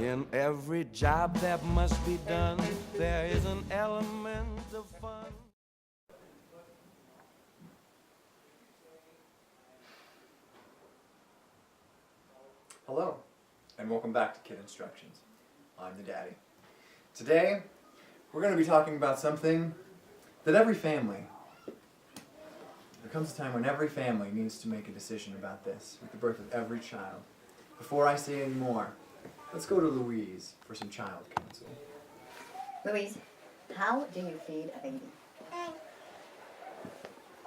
In every job that must be done, there is an element of fun. Hello, and welcome back to Kid Instructions. I'm the daddy. Today, we're going to be talking about something that every family, there comes a time when every family needs to make a decision about this with the birth of every child. Before I say any more, let's go to Louise for some child counsel. Louise, how do you feed a baby?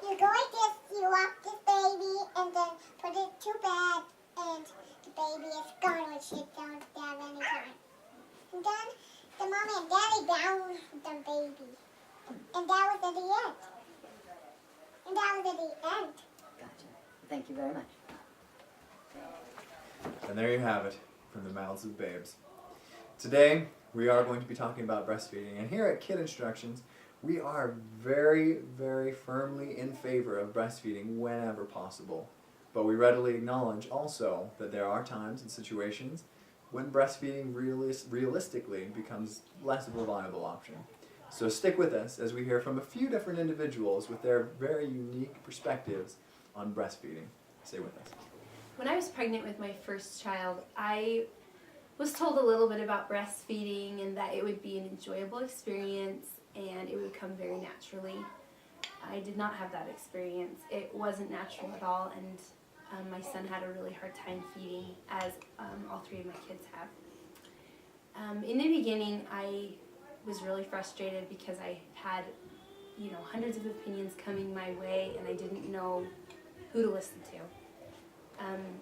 You go like this, you walk this baby, and then put it to bed, and the baby is gone when she don't have any time. And then the mommy and daddy down the baby. And that was at the end. And that was at the end. Gotcha. Thank you very much. And there you have it, from the mouths of babes. Today, we are going to be talking about breastfeeding, and here at Kid Instructions, we are very, very firmly in favor of breastfeeding whenever possible. But we readily acknowledge also that there are times and situations when breastfeeding realistically becomes less of a viable option. So stick with us as we hear from a few different individuals with their very unique perspectives on breastfeeding. Stay with us. When I was pregnant with my first child, I was told a little bit about breastfeeding and that it would be an enjoyable experience and it would come very naturally. I did not have that experience. It wasn't natural at all, and my son had a really hard time feeding, as all three of my kids have. In the beginning, I was really frustrated because I had, hundreds of opinions coming my way, and I didn't know who to listen to.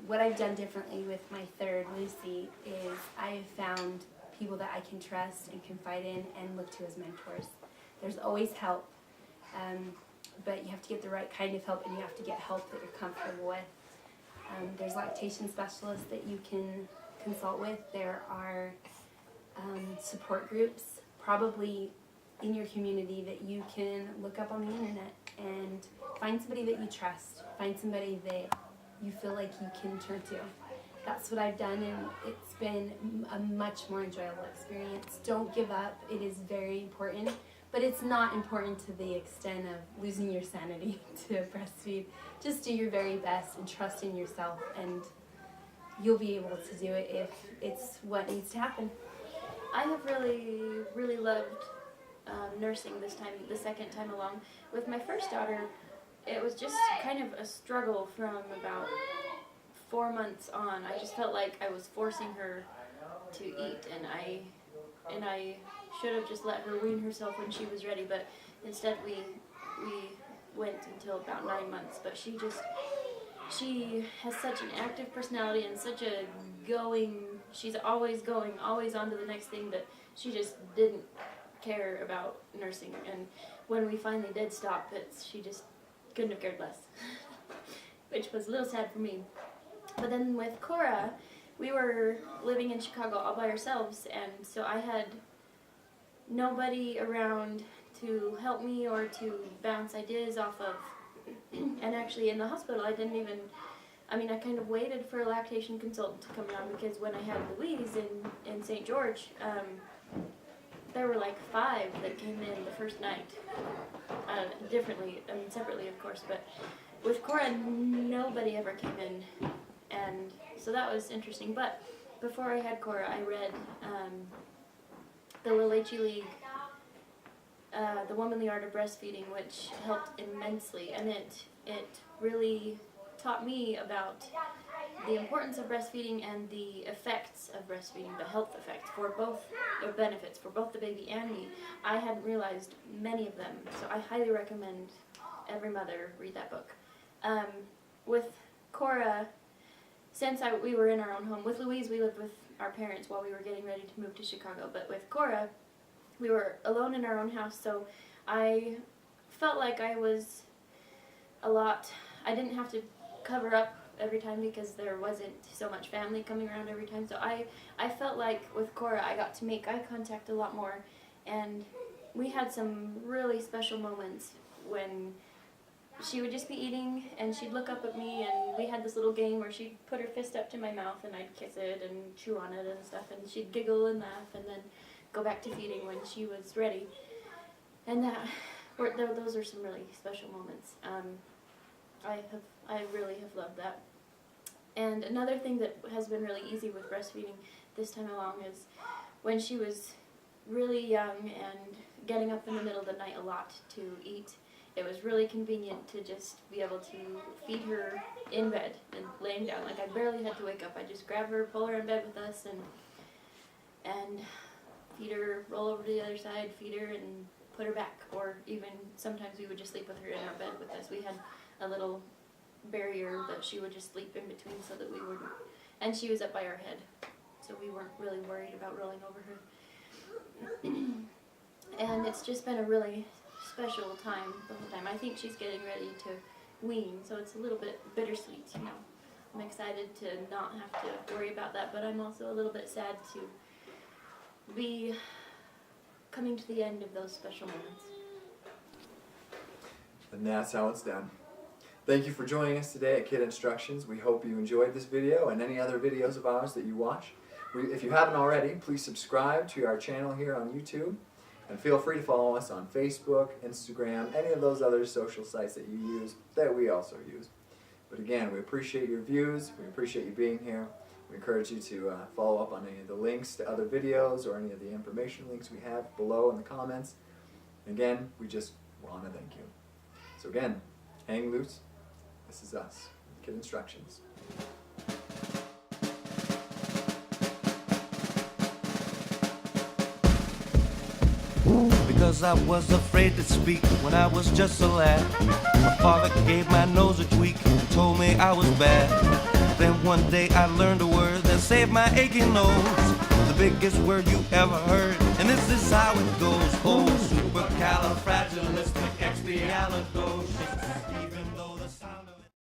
What I've done differently with my third, Lucy, is I've found people that I can trust and confide in and look to as mentors. There's always help, but you have to get the right kind of help, and you have to get help that you're comfortable with. There's lactation specialists that you can consult with. There are support groups probably in your community that you can look up on the internet and find somebody that you trust. Find somebody that you feel like you can turn to. That's what I've done, and it's been a much more enjoyable experience. Don't give up. It is very important, but it's not important to the extent of losing your sanity to breastfeed. Just do your very best and trust in yourself, and you'll be able to do it if it's what needs to happen. I have really loved nursing this time, the second time along. With my first daughter, it was just kind of a struggle from about 4 months on. I just felt like I was forcing her to eat, and I should have just let her wean herself when she was ready, but instead we went until about 9 months. But she has such an active personality and such a she's always going, always on to the next thing, that she just didn't care about nursing. And when we finally did stop, she just couldn't have cared less, which was a little sad for me. But then with Cora, we were living in Chicago all by ourselves, and so I had nobody around to help me or to bounce ideas off of. And actually in the hospital, I kind of waited for a lactation consultant to come around, because when I had Louise in St. George, there were like 5 that came in the first night, separately of course, but with Cora, nobody ever came in, and so that was interesting. But before I had Cora, I read the La Leche League, The Womanly Art of Breastfeeding, which helped immensely, and it really taught me about the importance of breastfeeding and the effects of breastfeeding, the health effects for both, the benefits for both the baby and me. I hadn't realized many of them, so I highly recommend every mother read that book. With Cora, since we were in our own home, with Louise we lived with our parents while we were getting ready to move to Chicago, but with Cora, we were alone in our own house, so I felt like I didn't have to cover up every time because there wasn't so much family coming around every time. So I felt like with Cora I got to make eye contact a lot more, and we had some really special moments when she would just be eating and she'd look up at me, and we had this little game where she'd put her fist up to my mouth and I'd kiss it and chew on it and stuff, and she'd giggle and laugh and then go back to feeding when she was ready. And those are some really special moments. I really have loved that. And another thing that has been really easy with breastfeeding this time along is when she was really young and getting up in the middle of the night a lot to eat, it was really convenient to just be able to feed her in bed and laying down. Like, I barely had to wake up. I just grab her, pull her in bed with us, and feed her, roll over to the other side, feed her, and put her back. Or even sometimes we would just sleep with her in our bed with us. We had a little barrier that she would just sleep in between so that we wouldn't, and she was up by our head, so we weren't really worried about rolling over her. And it's just been a really special time the whole time. I think she's getting ready to wean, so it's a little bit bittersweet, you know. I'm excited to not have to worry about that, but I'm also a little bit sad to be coming to the end of those special moments. And that's how it's done. Thank you for joining us today at Kid Instructions. We hope you enjoyed this video and any other videos of ours that you watch. If you haven't already, please subscribe to our channel here on YouTube, and feel free to follow us on Facebook, Instagram, any of those other social sites that you use, that we also use. But again, we appreciate your views, we appreciate you being here. We encourage you to follow up on any of the links to other videos or any of the information links we have below in the comments. And again, we just want to thank you. So again, hang loose. This is us, Kid Instructions. Because I was afraid to speak when I was just a lad. My father gave my nose a tweak and told me I was bad. Then one day I learned a word that saved my aching nose. The biggest word you ever heard, and this is how it goes. Oh, supercalifragilisticexpialidocious.